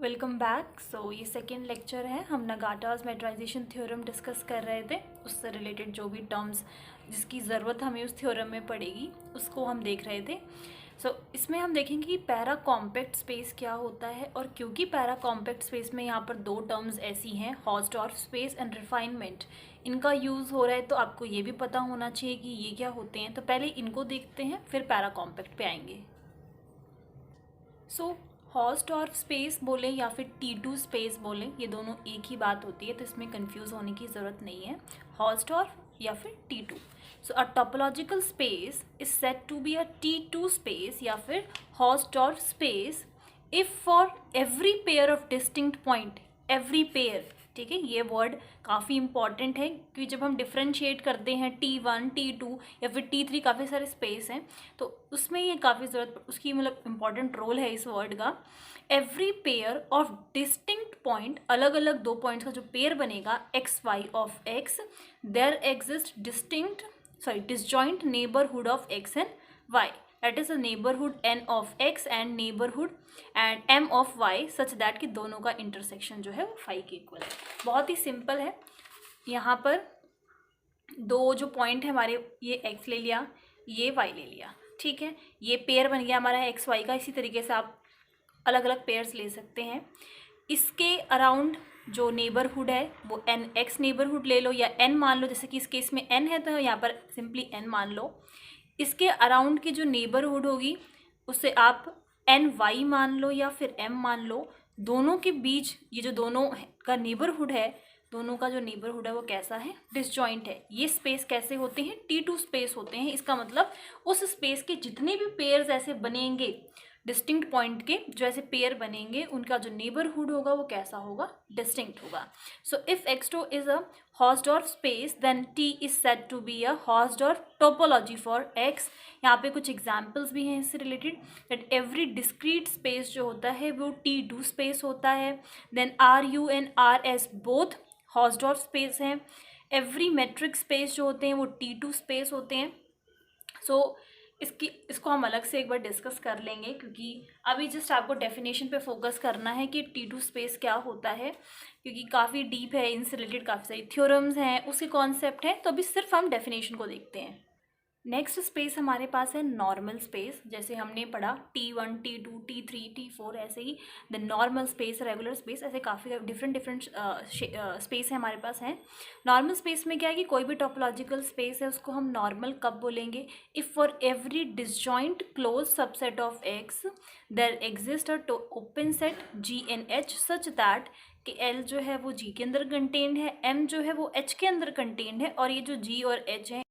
Welcome back. ये second lecture है। हम नगाटास मेट्राइजेशन थ्योरम डिस्कस कर रहे थे। उससे रिलेटेड जो भी टर्म्स जिसकी ज़रूरत हमें उस थ्योरम में पड़ेगी उसको हम देख रहे थे। इसमें हम देखेंगे कि पैरा कॉम्पैक्ट स्पेस क्या होता है, और क्योंकि पैरा कॉम्पैक्ट स्पेस में यहाँ पर दो टर्म्स ऐसी हैं, हॉर्स्डॉर्फ स्पेस एंड रिफाइनमेंट, इनका यूज़ हो रहा है, तो आपको ये भी पता होना चाहिए कि ये क्या होते हैं। तो पहले इनको देखते हैं, फिर पैरा कॉम्पैक्ट पे आएंगे। हॉर्स्डॉर्फ स्पेस बोलें या फिर T2 स्पेस बोलें, ये दोनों एक ही बात होती है, तो इसमें कंफ्यूज होने की ज़रूरत नहीं है। हॉर्स्डॉर्फ या फिर T2। A topological space is said to be a T2 space या फिर Hausdorff space if for every pair of distinct point, every pair, ठीक है, ये वर्ड काफ़ी इंपॉर्टेंट है क्योंकि जब हम डिफ्रेंशिएट करते हैं T1, T2 या फिर T3, काफ़ी सारे स्पेस हैं, तो उसमें ये काफ़ी ज़रूरत, उसकी मतलब इंपॉर्टेंट रोल है इस वर्ड का। Every pair of distinct point, अलग अलग दो पॉइंट्स का जो पेयर बनेगा X Y of X, there exist disjoint neighbourhood of X and Y, that is a neighborhood n of x and neighborhood and m of y such that कि दोनों का intersection जो है वो फाई के इक्वल है। बहुत ही सिंपल है। यहाँ पर दो जो पॉइंट है हमारे, ये x ले लिया, ये y ले लिया, ठीक है, ये पेयर बन गया हमारा एक्स वाई का। इसी तरीके से आप अलग अलग पेयर्स ले सकते हैं। इसके अराउंड जो नेबरहुड है वो एन एक्स नेबरहुड ले लो या n मान लो, जैसे कि इस केस में n है तो यहाँ पर सिंपली n मान लो। इसके अराउंड की जो नेबरहुड होगी उसे आप एन वाई मान लो या फिर m मान लो। दोनों के बीच ये जो दोनों का नेबरहुड है, दोनों का जो नेबरहुड है वो कैसा है, डिसजॉइंट है। ये स्पेस कैसे होते हैं, T2 स्पेस होते हैं। इसका मतलब उस स्पेस के जितने भी पेयर्स ऐसे बनेंगे, डिस्टिंक्ट पॉइंट के जो ऐसे पेयर बनेंगे, उनका जो नेबरहुड होगा वो कैसा होगा, डिस्टिंक्ट होगा। If x2 is a Hausdorff space then T is said to be a Hausdorff topology for x। यहाँ पे कुछ एग्जाम्पल्स भी हैं इससे related, that every discrete space जो होता है वो T2 स्पेस होता है। Then RU and RS both Hausdorff space हैं। एवरी मेट्रिक स्पेस जो होते हैं वो T2 स्पेस होते हैं। इसको हम अलग से एक बार डिस्कस कर लेंगे, क्योंकि अभी जस्ट आपको डेफिनेशन पे फोकस करना है कि T2 स्पेस क्या होता है, क्योंकि काफ़ी डीप है, इनसे रिलेटेड काफ़ी सारी थ्योरम्स हैं, उसके कॉन्सेप्ट हैं। तो अभी सिर्फ हम डेफिनेशन को देखते हैं। नेक्स्ट स्पेस हमारे पास है नॉर्मल स्पेस। जैसे हमने पढ़ा T1, T2, T3, T4, ऐसे ही the normal space, regular space, ऐसे काफ़ी डिफरेंट स्पेस है हमारे पास हैं। नॉर्मल स्पेस में क्या है कि कोई भी टोपोलॉजिकल स्पेस है उसको हम नॉर्मल कब बोलेंगे, if for every disjoint close subset of X there exist a open set G and H such that कि L जो है वो G के अंदर कंटेन्ड है, M जो है वो H के अंदर कंटेन्ड है, और ये जो G और H है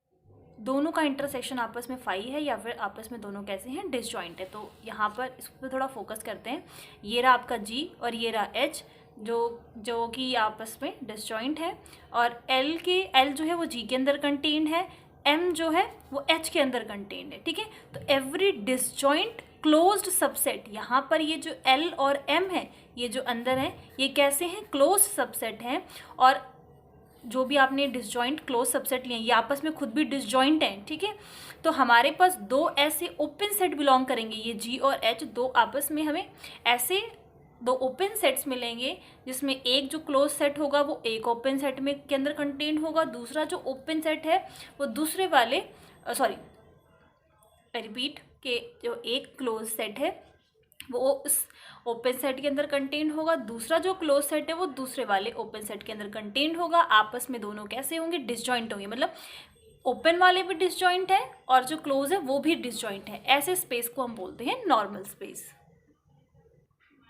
दोनों का इंटरसेक्शन आपस में फाई है, या फिर आपस में दोनों कैसे हैं, डिसजॉइंट है। तो यहाँ पर इस पर थोड़ा फोकस करते हैं। ये रहा आपका G और ये रहा H, जो कि आपस में डिसजॉइंट है, और L जो है वो G के अंदर कंटेन्ड है, M जो है वो H के अंदर कंटेन्ड है, ठीक है। तो एवरी डिसजॉइंट क्लोज्ड सबसेट, यहाँ पर ये जो L और M है, ये जो अंदर है, ये कैसे हैं, क्लोज्ड सबसेट हैं। और जो भी आपने डिसजॉइंट क्लोज सबसेट लिए ये आपस में खुद भी डिसजॉइंट हैं, ठीक है। तो हमारे पास दो ऐसे ओपन सेट बिलोंग करेंगे, ये G और H, दो आपस में हमें ऐसे दो ओपन सेट्स मिलेंगे, जिसमें एक जो क्लोज सेट होगा वो एक ओपन सेट में के अंदर कंटेन होगा, दूसरा जो ओपन सेट है वो दूसरे वाले रिपीट के जो एक क्लोज सेट है वो उस ओपन सेट के अंदर कंटेन्ड होगा, दूसरा जो क्लोज सेट है वो दूसरे वाले ओपन सेट के अंदर कंटेन्ड होगा। आपस में दोनों कैसे होंगे, डिसजॉइंट होंगे, मतलब ओपन वाले भी डिसजॉइंट है और जो क्लोज है वो भी डिसजॉइंट है। ऐसे स्पेस को हम बोलते हैं नॉर्मल स्पेस।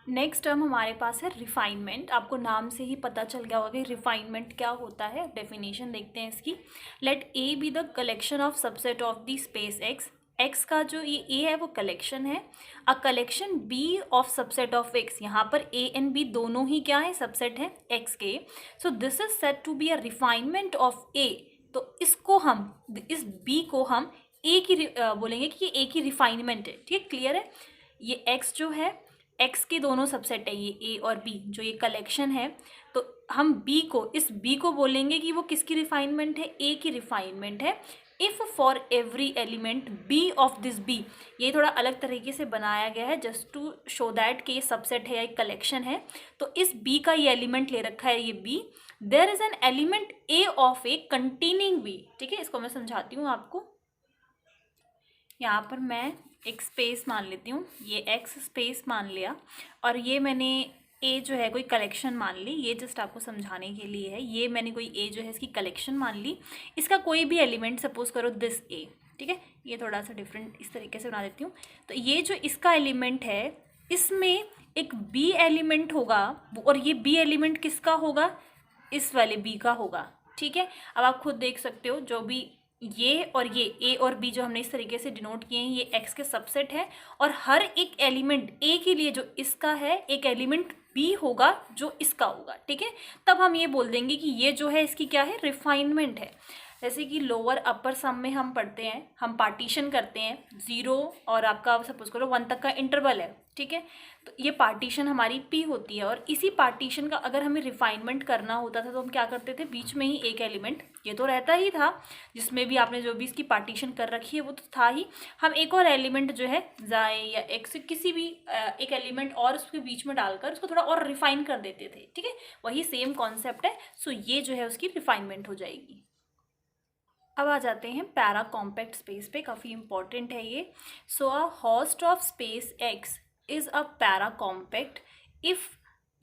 नेक्स्ट टर्म हमारे पास है रिफाइनमेंट। आपको नाम से ही पता चल गया होगा कि रिफाइनमेंट क्या होता है। डेफिनेशन देखते हैं इसकी। Let A be the collection of subset of the space X का जो ये ए है वो कलेक्शन है। A collection B of subset of X, यहाँ पर ए एंड बी दोनों ही क्या है, सबसेट है एक्स के। So this is said to be a refinement of A. तो इसको हम, इस बी को हम ए की बोलेंगे कि ये ए की रिफाइनमेंट है, ठीक है, क्लियर है। ये एक्स जो है, एक्स के दोनों सबसेट है ये ए और बी, जो ये कलेक्शन है, तो हम बी को, इस बी को बोलेंगे कि वो किसकी रिफाइनमेंट है, ए की रिफाइनमेंट है। If for every element B of this B, ये थोड़ा अलग तरीके से बनाया गया है जस्ट टू शो दैट कि ये सबसेट है या एक कलेक्शन है। तो इस बी का ये एलिमेंट ले रखा है, ये B, there is an element A of A containing B. ठीक है, इसको मैं समझाती हूँ आपको। यहाँ पर मैं एक स्पेस मान लेती हूँ, ये एक्स स्पेस मान लिया, और ये मैंने ए जो है कोई कलेक्शन मान ली, ये जस्ट आपको समझाने के लिए है। ये मैंने कोई ए जो है इसकी कलेक्शन मान ली, इसका कोई भी एलिमेंट सपोज करो दिस ए। ठीक है, ये थोड़ा सा डिफरेंट इस तरीके से बना देती हूँ। तो ये जो इसका एलिमेंट है, इसमें एक बी एलिमेंट होगा, और ये बी एलिमेंट किसका होगा, इस वाले बी का होगा। ठीक है, अब आप खुद देख सकते हो, जो भी ये और ये ए और बी जो हमने इस तरीके से डिनोट किए हैं, ये एक्स के सबसेट है, और हर एक एलिमेंट ए के लिए जो इसका है, एक एलिमेंट बी होगा जो इसका होगा। ठीक है, तब हम ये बोल देंगे कि ये जो है इसकी क्या है, रिफाइनमेंट है। जैसे कि लोअर अपर सम में हम पढ़ते हैं, हम पार्टीशन करते हैं, 0 और आपका सपोज करो 1 तक का इंटरवल है। ठीक है, तो ये पार्टीशन हमारी पी होती है, और इसी पार्टीशन का अगर हमें रिफाइनमेंट करना होता था तो हम क्या करते थे, बीच में ही एक एलिमेंट, ये तो रहता ही था जिसमें भी आपने जो भी इसकी पार्टीशन कर रखी है वो तो था ही, हम एक और एलिमेंट जो है जाए या एक्स किसी भी एक एलिमेंट और उसके बीच में डालकर उसको थोड़ा और रिफाइन कर देते थे। ठीक है, वही सेम कॉन्सेप्ट है। सो ये जो है उसकी रिफाइनमेंट हो जाएगी। अब आ जाते हैं पैरा कॉम्पैक्ट स्पेस पे, काफ़ी इंपॉर्टेंट है ये। So a Hausdorff space x is a paracompact if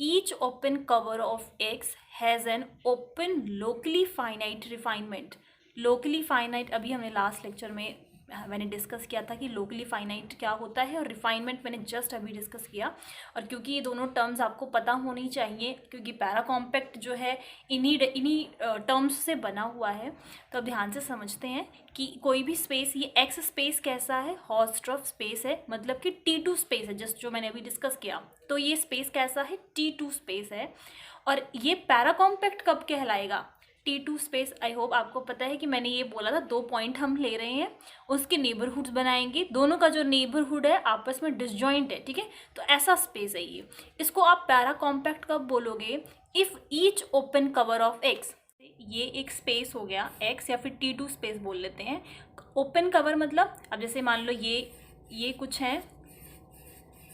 each open cover of x has an open locally finite refinement. Locally finite अभी हमने लास्ट लेक्चर में मैंने डिस्कस किया था कि लोकली फाइनाइट क्या होता है, और रिफाइनमेंट मैंने जस्ट अभी डिस्कस किया। और क्योंकि ये दोनों टर्म्स आपको पता होनी चाहिए, क्योंकि पैरा कॉम्पैक्ट जो है इन्हीं टर्म्स से बना हुआ है, तो अब ध्यान से समझते हैं कि कोई भी स्पेस, ये एक्स स्पेस कैसा है, होस्ट ऑफ स्पेस है, मतलब कि T2 स्पेस है, जस्ट जो मैंने अभी डिस्कस किया। तो ये स्पेस कैसा है, T2 स्पेस है। और ये पैरा कॉम्पैक्ट कब कहलाएगा, T2 स्पेस। आई होप आपको पता है कि मैंने ये बोला था 2 पॉइंट हम ले रहे हैं, उसके नेबरहुड्स बनाएंगे, दोनों का जो नेबरहुड है आपस में डिसजॉइंट है। ठीक है, तो ऐसा स्पेस है ये। इसको आप पैरा कॉम्पैक्ट कब बोलोगे, if each open cover of x, ये एक स्पेस हो गया एक्स, या फिर T2 स्पेस बोल लेते हैं। ओपन कवर मतलब, अब जैसे मान लो ये कुछ है,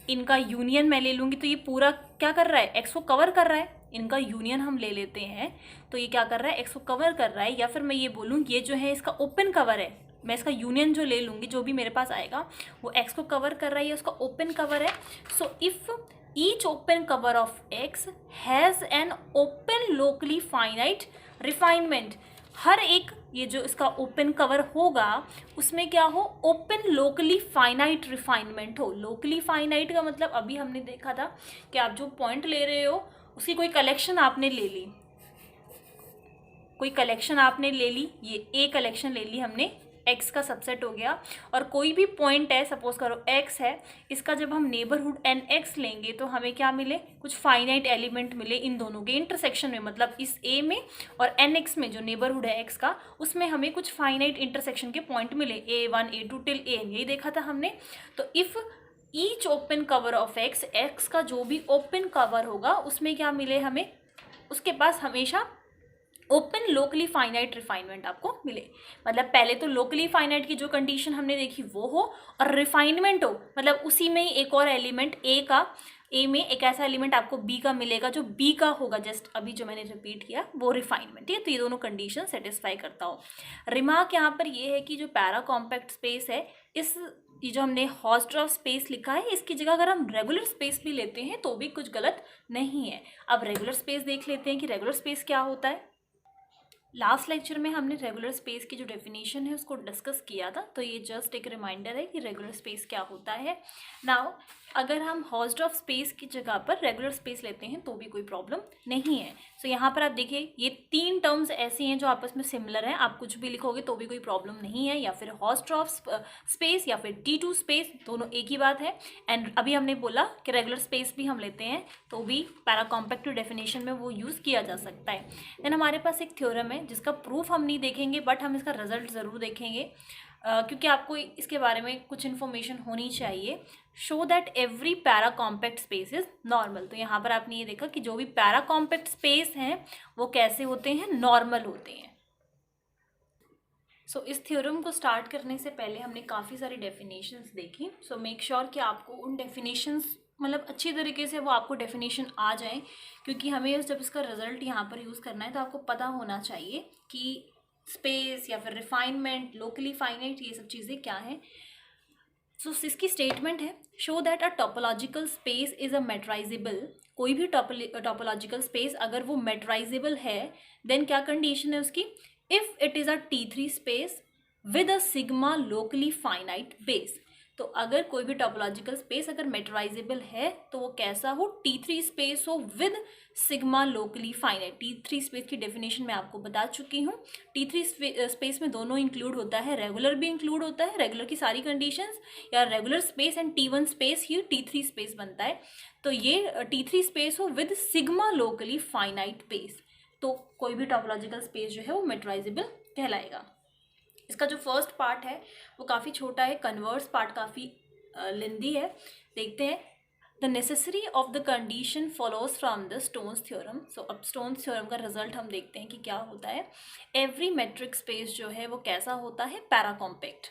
इनका यूनियन मैं ले लूँगी, तो ये पूरा क्या कर रहा है, एक्स को कवर कर रहा है। इनका यूनियन हम ले लेते हैं, तो ये क्या कर रहा है, एक्स को कवर कर रहा है। या फिर मैं ये बोलूँ ये जो है इसका ओपन कवर है, मैं इसका यूनियन जो ले लूँगी, जो भी मेरे पास आएगा वो एक्स को कवर कर रहा है, या उसका ओपन कवर है। So if each open cover of x has an open locally finite refinement, हर एक ये जो इसका ओपन कवर होगा उसमें क्या हो, ओपन लोकली फाइनाइट रिफाइनमेंट हो। लोकली फाइनाइट का मतलब अभी हमने देखा था कि आप जो पॉइंट ले रहे हो उसकी कोई कलेक्शन आपने ले ली, कोई कलेक्शन आपने ले ली, ये ए कलेक्शन ले ली हमने, एक्स का सबसेट हो गया, और कोई भी पॉइंट है, सपोज करो एक्स है, इसका जब हम नेबरहुड एन एक्स लेंगे तो हमें क्या मिले, कुछ फाइनाइट एलिमेंट मिले इन दोनों के इंटरसेक्शन में, मतलब इस ए में और एन एक्स में जो नेबरहुड है एक्स का, उसमें हमें कुछ फाइनाइट इंटरसेक्शन के पॉइंट मिले, A1 A2 टिल AN, यही देखा था हमने। तो if each open cover of x, x का जो भी ओपन कवर होगा उसमें क्या मिले हमें, उसके पास हमेशा ओपन लोकली फाइनाइट रिफाइनमेंट आपको मिले। मतलब पहले तो लोकली फाइनाइट की जो कंडीशन हमने देखी वो हो, और रिफाइनमेंट हो, मतलब उसी में ही एक और एलिमेंट ए में एक ऐसा एलिमेंट आपको बी का मिलेगा जो बी का होगा, जस्ट अभी जो मैंने रिपीट किया वो रिफाइनमेंट है। तो ये दोनों कंडीशन सेटिस्फाई करता हो। रिमार्क यहाँ पर ये है कि जो पैरा कॉम्पैक्ट स्पेस है, ये जो हमने होस्ट ऑफ स्पेस लिखा है, इसकी जगह अगर हम रेगुलर स्पेस भी लेते हैं तो भी कुछ गलत नहीं है। अब रेगुलर स्पेस देख लेते हैं कि रेगुलर स्पेस क्या होता है। लास्ट लेक्चर में हमने रेगुलर स्पेस की जो डेफिनेशन है उसको डिस्कस किया था, तो ये जस्ट एक रिमाइंडर है कि रेगुलर स्पेस क्या होता है। नाउ अगर हम होस्ट ऑफ स्पेस की जगह पर रेगुलर स्पेस लेते हैं तो भी कोई प्रॉब्लम नहीं है। सो यहाँ पर आप देखिए ये 3 टर्म्स ऐसी हैं जो आपस में सिमिलर हैं, आप कुछ भी लिखोगे तो भी कोई प्रॉब्लम नहीं है, या फिर होस्ट ऑफ स्पेस या फिर T2 स्पेस, दोनों एक ही बात है। एंड अभी हमने बोला कि रेगुलर स्पेस भी हम लेते हैं तो भी पैरा कॉम्पैक्ट डेफिनेशन में वो यूज़ किया जा सकता है। देन हमारे पास एक थ्योरम है जिसका प्रूफ हम नहीं देखेंगे, बट हम इसका रिजल्ट ज़रूर देखेंगे, क्योंकि आपको इसके बारे में कुछ इन्फॉर्मेशन होनी चाहिए। Show that every para compact space is normal. तो यहाँ पर आपने ये देखा कि जो भी पैरा कॉम्पैक्ट स्पेस हैं वो कैसे होते हैं, नॉर्मल होते हैं। सो इस थ्योरम को स्टार्ट करने से पहले हमने काफ़ी सारी डेफिनेशंस देखी। सो मेक श्योर कि आपको उन डेफिनेशंस मतलब अच्छी तरीके से वो आपको डेफिनेशन आ जाए, क्योंकि हमें जब इसका रिजल्ट यहाँ पर यूज़ करना है तो आपको पता होना चाहिए कि स्पेस या फिर रिफाइनमेंट, लोकली फाइनाइट, ये सब चीज़ें क्या हैं। सो इसकी स्टेटमेंट है, show that a topological space is a metrizable. कोई भी टोपोलॉजिकल स्पेस अगर वो मेट्राइजेबल है, देन क्या कंडीशन है उसकी, if it is a T3 space with a sigma locally finite base. तो अगर कोई भी टोपोलॉजिकल स्पेस अगर मेट्राइजेबल है तो वो कैसा हो, T3 स्पेस हो with sigma locally finite. T3 space की डेफिनेशन मैं आपको बता चुकी हूँ। T3 स्पेस में दोनों इंक्लूड होता है, रेगुलर भी इंक्लूड होता है, रेगुलर की सारी कंडीशंस या regular space and T1 space he T3 space बनता है। तो ये T3 स्पेस हो with sigma locally finite base, तो कोई भी टोपोलॉजिकल स्पेस जो है वो मेट्राइजेबल कहलाएगा। इसका जो फर्स्ट पार्ट है वो काफ़ी छोटा है, कन्वर्स पार्ट काफ़ी लेंदी है। देखते हैं, the necessary of the condition follows from the Stone's theorem. So अब स्टोन्स थ्योरम का रिजल्ट हम देखते हैं कि क्या होता है। एवरी मेट्रिक स्पेस जो है वो कैसा होता है, पैराकॉम्पैक्ट।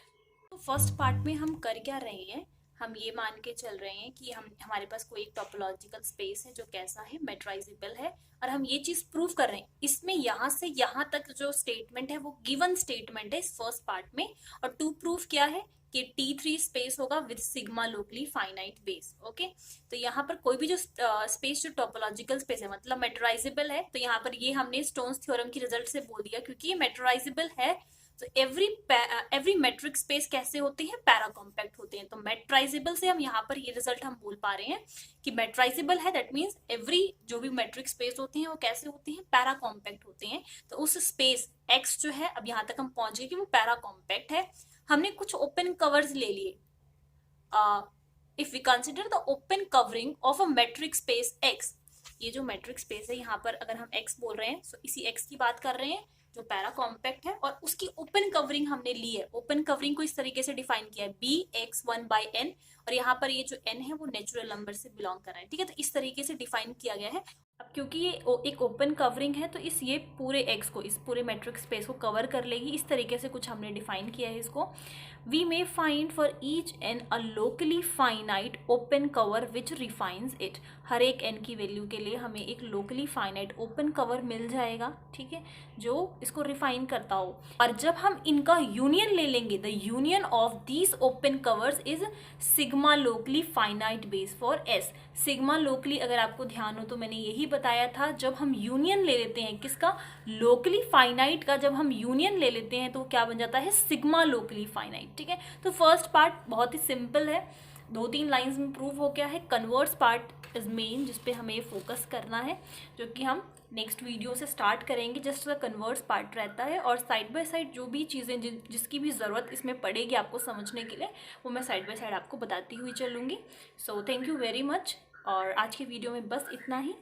तो फर्स्ट पार्ट में हम कर क्या रहे हैं, हम ये मान के चल रहे हैं कि हमारे पास कोई एक टोपोलॉजिकल स्पेस है जो कैसा है, मेट्राइजेबल है, और हम ये चीज़ प्रूव कर रहे हैं। इसमें यहाँ से यहाँ तक जो स्टेटमेंट है वो गिवन स्टेटमेंट है इस फर्स्ट पार्ट में, और टू प्रूफ क्या है कि T3 स्पेस होगा with sigma locally finite base. Okay, तो यहाँ पर कोई भी जो स्पेस जो टोपोलॉजिकल स्पेस है मतलब मेट्राइजेबल है, तो यहाँ पर ये हमने स्टोन्स थ्योरम की रिजल्ट से बोल दिया, क्योंकि ये मेट्राइजेबल है। तो एवरी मेट्रिक स्पेस कैसे होते हैं, पैराकॉम्पैक्ट होते हैं। तो मेट्राइजेबल से हम यहाँ पर ये रिजल्ट हम बोल पा रहे हैं कि मेट्राइजेबल है, दैट मीन्स एवरी जो भी मेट्रिक स्पेस होते हैं वो कैसे होते हैं, पैराकॉम्पैक्ट होते हैं। तो उस स्पेस एक्स जो है, अब यहाँ तक हम पहुंच गए कि वो पैराकॉम्पैक्ट है। हमने कुछ ओपन कवर्स ले लिए। If we consider the open covering of a metric space X, ये जो मेट्रिक स्पेस है यहाँ पर अगर हम एक्स बोल रहे हैं, तो इसी एक्स की बात कर रहे हैं जो पैरा कॉम्पैक्ट है, और उसकी ओपन कवरिंग हमने ली है। ओपन कवरिंग को इस तरीके से डिफाइन किया है, bx1/n, और यहाँ पर ये जो n है वो नेचुरल नंबर से बिलोंग कर रहा है। ठीक है, तो इस तरीके से डिफाइन किया गया है। अब क्योंकि ये एक ओपन कवरिंग है तो ये पूरे एक्स को, इस पूरे मेट्रिक स्पेस को कवर कर लेगी, इस तरीके से कुछ हमने डिफाइन किया है इसको। We may find for each n a locally finite open cover which refines it. हर एक एन की वैल्यू के लिए हमें एक लोकली फाइनाइट ओपन कवर मिल जाएगा, ठीक है, जो इसको रिफाइन करता हो। और जब हम इनका यूनियन ले लेंगे, the union of these open covers is sigma locally finite base for S. Sigma locally अगर आपको ध्यान हो तो मैंने यही बताया था, जब हम यूनियन ले लेते हैं किसका, लोकली फाइनाइट का, जब हम यूनियन ले लेते हैं तो क्या बन जाता है, सिग्मा लोकली फाइनाइट। ठीक है, तो फर्स्ट पार्ट बहुत ही सिंपल है, 2-3 लाइंस में प्रूव हो गया है। कन्वर्स पार्ट इज मेन, जिस पे हमें फोकस करना है, जो कि हम नेक्स्ट वीडियो से स्टार्ट करेंगे। जस्ट द कन्वर्स पार्ट रहता है, और साइड बाय साइड जो भी चीज़ें जिसकी भी ज़रूरत इसमें पड़ेगी आपको समझने के लिए, वो मैं साइड बाय साइड आपको बताती हुई चलूँगी। So thank you very much, और आज की वीडियो में बस इतना ही।